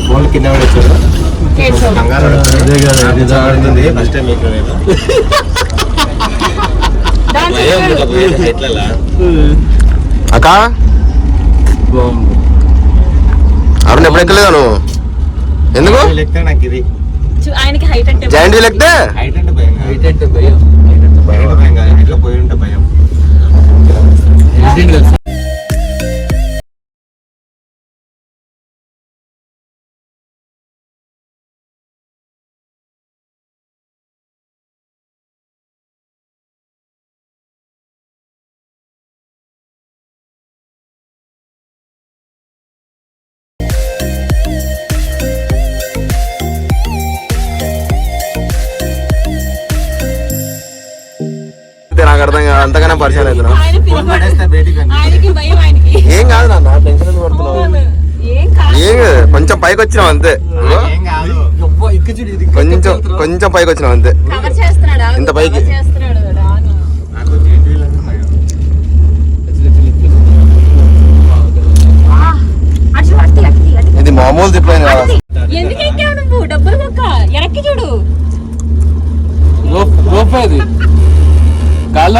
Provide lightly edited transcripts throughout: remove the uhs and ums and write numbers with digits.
Phone కింద పడేసారు. First time అక్క అరుణ్ ఎప్పుడు ఎక్కలేదా నువ్వు? ఎందుకు నాకు ఇది ఆయనకి హైట్ అంటే జాయింట్ వీల్ ఎక్కితే హైట్ అంటే భయం. హైట్ అంటే భయం. భయం కాదు, ఇట్లా పోయి ఉంటే భయం. నాకు అర్థం కాదు, అంతగానే పరిచయం అవుతున్నా. ఏం కాదు నాన్న, టెన్షన్ పడుతున్నావు. ఏం కాదు, కొంచెం పైకి వచ్చినావు అంతే. కొంచెం కొంచెం పైకి వచ్చినావు అంతే. ఇంత పైకి ఇది మామూలు తిప్పలేదు కదా. కాళ్ళ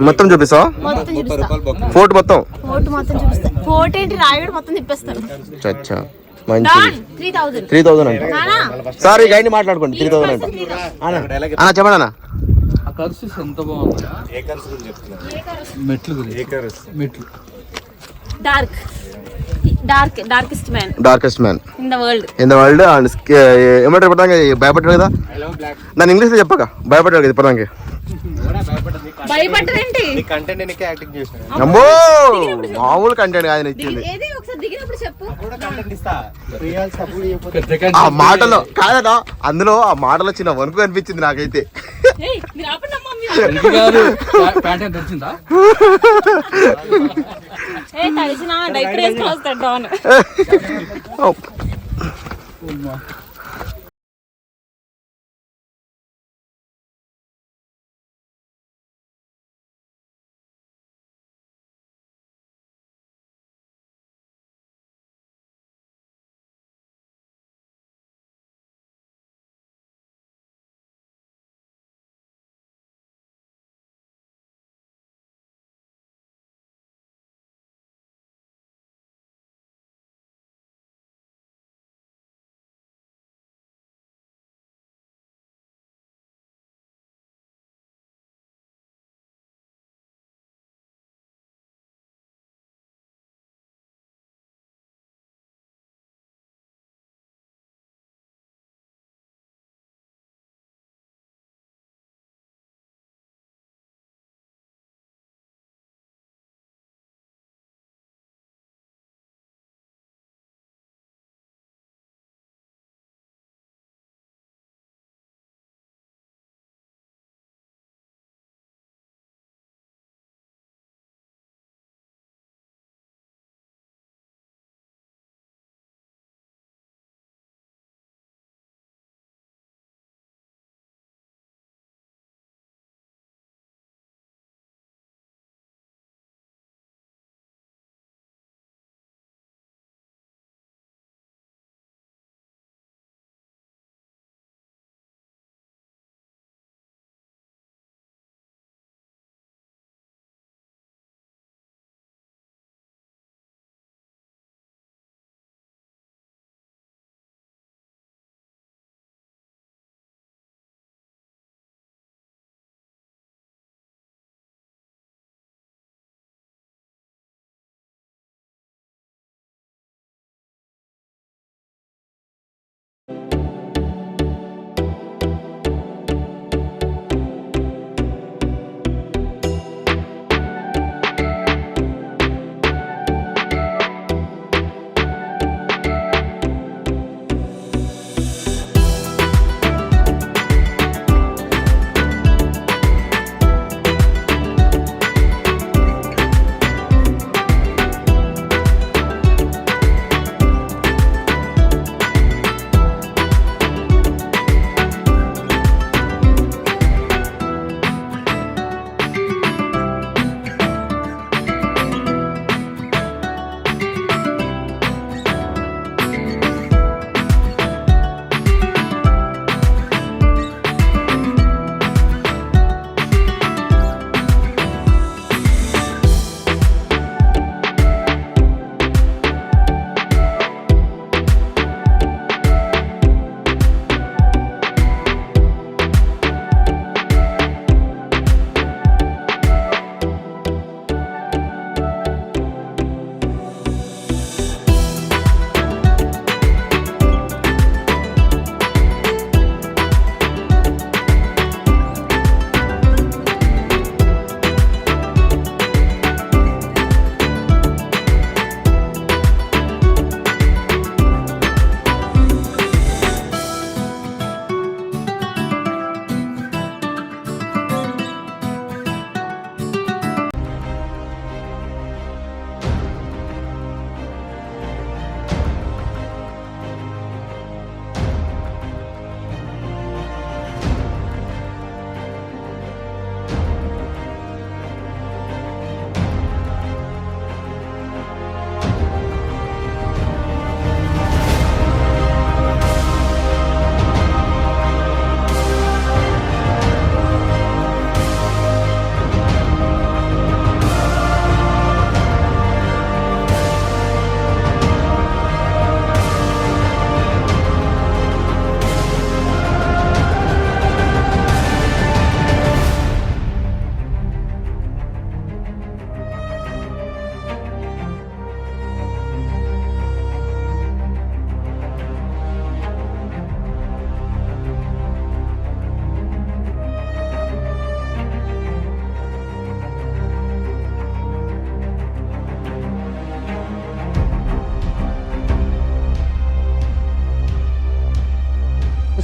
మొత్తం చూపిస్తావా? ఫోటో మొత్తం చూపిస్తా. ఫోటో ఏంటి రాయుడు మొత్తం తిప్పేస్తాను. చచ్చా మంచిది. 3000 అంట. సార్ గైడ్ మాట్లాడుకోండి. 3000 అంట. చెప్పండి అన్న. ఎంత బాగుంది. మెట్లు మెట్లు darkest man in the world and ఏమంటారు ఇప్పటిదాకా భయపడ్డాడు కదా. నన్ను ఇంగ్లీష్లో చెప్పక భయపడ్డాడు కదా ఇప్పటిదానికి. అమ్మో మామూలు కంటెంట్ కాదు ఇచ్చింది. ఆ మాటలో కాదనా, అందులో ఆ మాటలో చిన్న వణుకు కనిపించింది నాకైతే.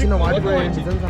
చిన్న వాటిపోయే డిజైన్స్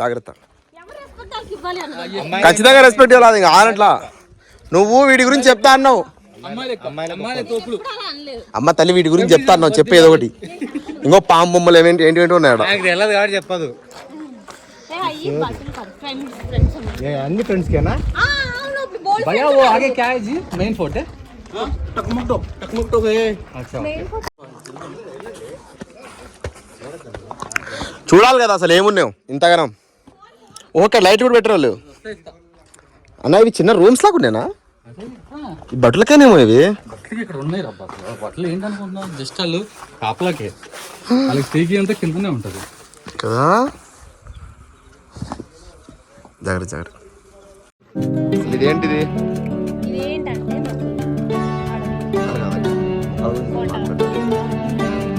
జాగ్రత్త. ఖచ్చితంగా రెస్పెక్ట్ ఇవ్వాలి. ఇంకా ఆనట్లా నువ్వు వీటి గురించి చెప్తా అన్నావు. అమ్మ తల్లి వీటి గురించి చెప్తా అన్నావు. చెప్పేది ఒకటి. ఇంకో పాము బొమ్మలు ఏంటి ఏంటి ఉన్నాడు. చెప్పదు అన్ని ఫ్రెండ్స్ కేనా भैया वो आगे क्या है जी मेन फोर्ट है टकमुक गए अच्छा చూడాలి కదా అసలు ఏమున్నావు ఇంతగానం. ఓకే లైట్ కూడా పెట్టరు వాళ్ళు. అన్న ఇవి చిన్న రూమ్స్ లాగా ఉన్నాయా? ఈ బట్టలకేనేమో ఇవి. ఇక్కడ ఉన్నాయి రా బట్టలు ఏంటనుకుంటున్నావు? జస్ట్ వాళ్ళు కాపలాకే వాళ్ళకి స్టేకి అంతా కిందనే ఉంటుంది కదా. జాగ్రత్త జాగ్రత్త. ఇదేంటిది?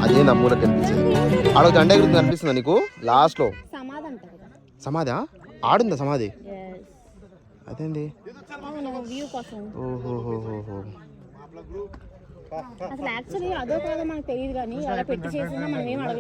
అదే నమ్మూల కనిపించేది. ఆడ జెండా ఎగురుతుంది కనిపిస్తుందా నీకు లాస్ట్ లో? సమాధా? ఆడుందా సమాధి? అదేంది? ఓహోహోహో. అసలు యాక్చువల్లీ అదో కాదో మనకు తెలియదు కానీ అలా పెట్టి చేసినా మనం ఏం అడగ.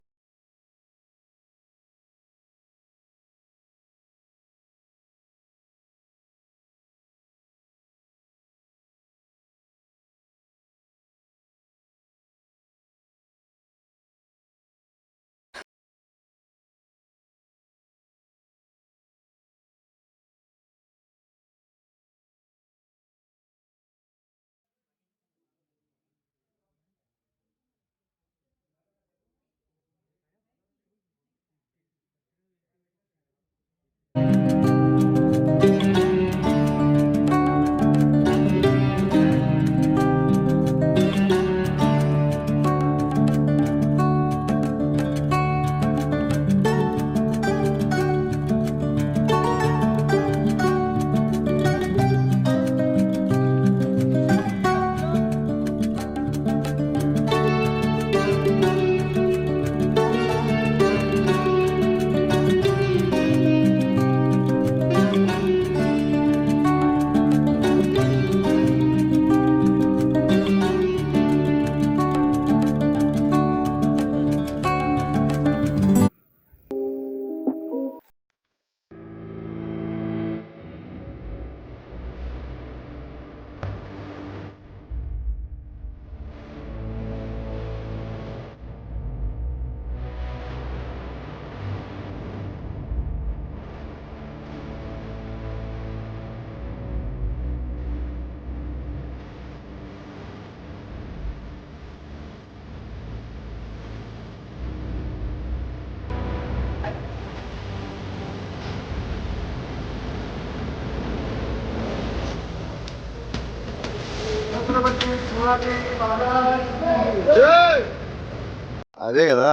అదే కదా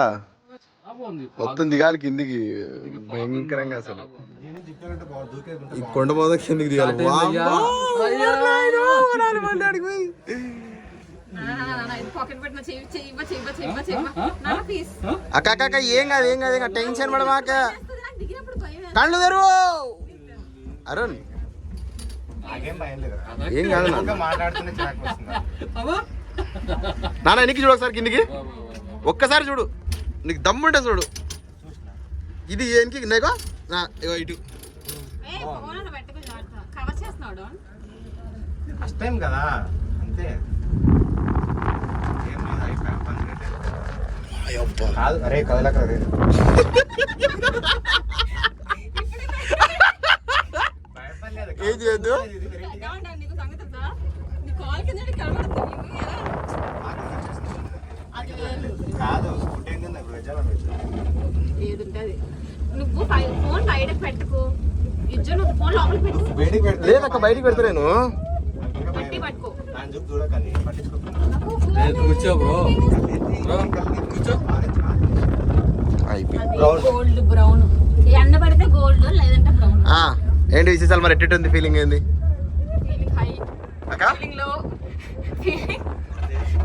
మొత్తం దిగాలి కిందికి భయంకరంగా. అసలు ఈ కొండ మొదటి కిందికి దిగాలి. అక్క అక్క ఏం కాదు ఏం కాదు ఇంకా టెన్షన్ పడమాక. కళ్ళు తెరువు అరుణ్. ఏం కాదు నాన్న ఎనికి చూడు ఒకసారి కిందికి. ఒక్కసారి చూడు నీకు దమ్ముంటే చూడు. ఇది ఎనికి ఇటు కవర్ చేస్తున్నాడు. ఫస్ట్ టైం కదా అంతే. ఏం లేదు, అయిపోయాం, పని లేదు. కాదు అరే కదలక రే. ఏం చేయొద్దు. నీకు సంగతి తెలుసా? నీ కాల్ కింద కనబడుతుంది. అది కాదు ఫుడ్ ఏంటంటే వెజ్జాలని ఏది ఉంటుంది. నువ్వు ఫోన్ బయటకు పెట్టుకో. ఇద్దరు నువ్వు ఫోన్ లోపలికి పెట్టు. వేడికి పెడితే లేదక్క బయటికి పెడతాను. గట్టి పట్టుకో. దాని చూపు చూడకండి పట్టించుకోకండి. కూర్చో బ్రో, కూర్చో. అయిపోయి అది గోల్డ్ బ్రౌన్. ఎండ పడితే గోల్డ్ లేదంటే బ్రౌన్. ఏంటి విశేషాలు మరి? ఎట్టుంది ఫీలింగ్? ఏంది ఫీలింగ్ హై, అక్క? ఫీలింగ్ లో,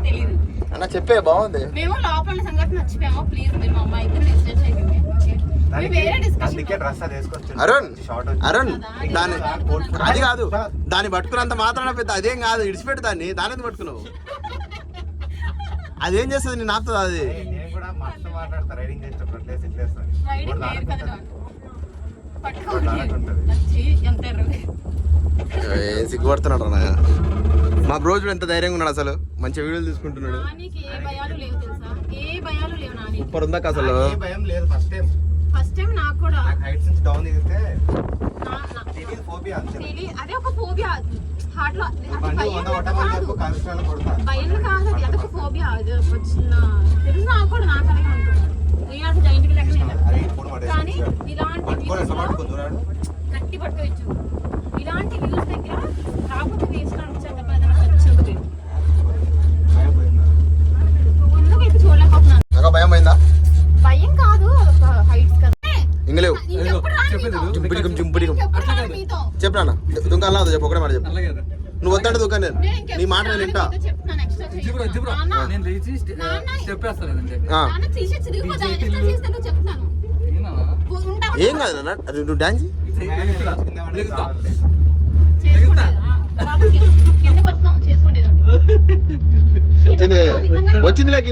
తెలీదు. అన్న చెప్పే బాగుంది. మేము లోపల సంగతి మర్చిపోయాము. ప్లీజ్ మీరు మా అమ్మాయి ఇద్దరు డిస్కస్ చేయండి. ఓకే వేరే డిస్కషన్. అందుకే డ్రెస్ అది వేసుకొచ్చి అరుణ్ షార్ట్ అరుణ్ దాని అది కాదు, దాన్ని పట్టుకున్నంత మాత్రాన పెద్ద అదేం కాదు. ఇడిచిపెట్టు దాన్ని. దాని ఎందుకు పట్టుకున్నావు? అదేం చేస్తుంది? నేను ఆపుతుంది అది. నేను కూడా మస్తు మాట్లాడతా రైడింగ్ చేసేటప్పుడు అట్లేసి ఇట్లేస్తాను. రైడింగ్ లేదు కదా డాన్. ఉంటుంది. పట్టుకోండి. ఎంత ఎర్రది. ఏం సిగ్గుపడుతున్నాడు అన్న. మా బ్రో చూడు ఎంత ధైర్యంగా ఉన్నాడు అసలు. మంచి వీడియోలు తీసుకుంటున్నాడు. నానికి ఏ భయాలు లేవు తెలుసా? ఏ భయాలు లేవు నానికి. సూపర్ ఉందాక అసలు. ఏ భయం లేదు. ఫస్ట్ టైం ఫస్ట్ టైం నాకు కూడా హైట్స్ నుంచి డౌన్ దిగితే నా- తెలియదు ఫోబియా అంతే. అదే ఒక ఫోబియా హార్ట్ లో. అది బండి భయం 100 కొట్టమని చెప్పు కాన్స్టాల్ కొడతా. భయం కాదు, అది అదొక ఫోబియా. అది వచ్చిన తెలుసు నాకు కూడా. నాకు అలాగే ఉంటుంది. నేను అసలు జైంట్ వీల్ ఎక్కలేదు. అరే ఫోన్ కానీ పడేసి ఇలాంటి పట్టుకోరు వ్యూస్ ఎట్లా పట్టుకుంటున్నాడు. గట్టి పట్టుకోవచ్చు. ఇలాంటి వ్యూస్ దగ్గర కాకపోతే వేసిన అనిపించాలి తప్ప ఏదైనా వచ్చింది భయం పోయిందా? ముందుకైతే చూడలేకపోతున్నాను. నాకు భయం అయిందా? భయం కాదు, అదొక హైట్స్ కదా. ఇంగలేవు. ఇంకెప్పుడు రాను చెప్పేది మీతో. జుంపిడికం జుంపిడికం. ఇంకెప్పుడు రాను మీతో. చెప్పు నాన్న. దుకాణంలో అవుతుంది చెప్పు. ఒకటే మాట చెప్పు. అలాగే కదా. నువ్వు వద్దంటే దుకాణం నేను. నేను ఇంకెప్పుడు నీ మాట నేను రాను వింటా. మీతో చెప్తున్నాను. ఎక్స్ట్రా దిగురా, చెయ్యకు. దిగురా. నాన్న, నేను లేచి స్టెప్ వేస్తాను లేదంటే. నాన్న తీసేసి దిగిపోతా. ఎక్స్ట్రా చేస్తే నువ్వు చెప్తున్నాను. ఉంటావా? ఏం కాదు నాన్న. అది నువ్వు డాన్స్ కింద పడేసి రావాలి. చేసుకోండి. కిందకి వస్తున్నాం. చేసుకోండి. వచ్చింది లేక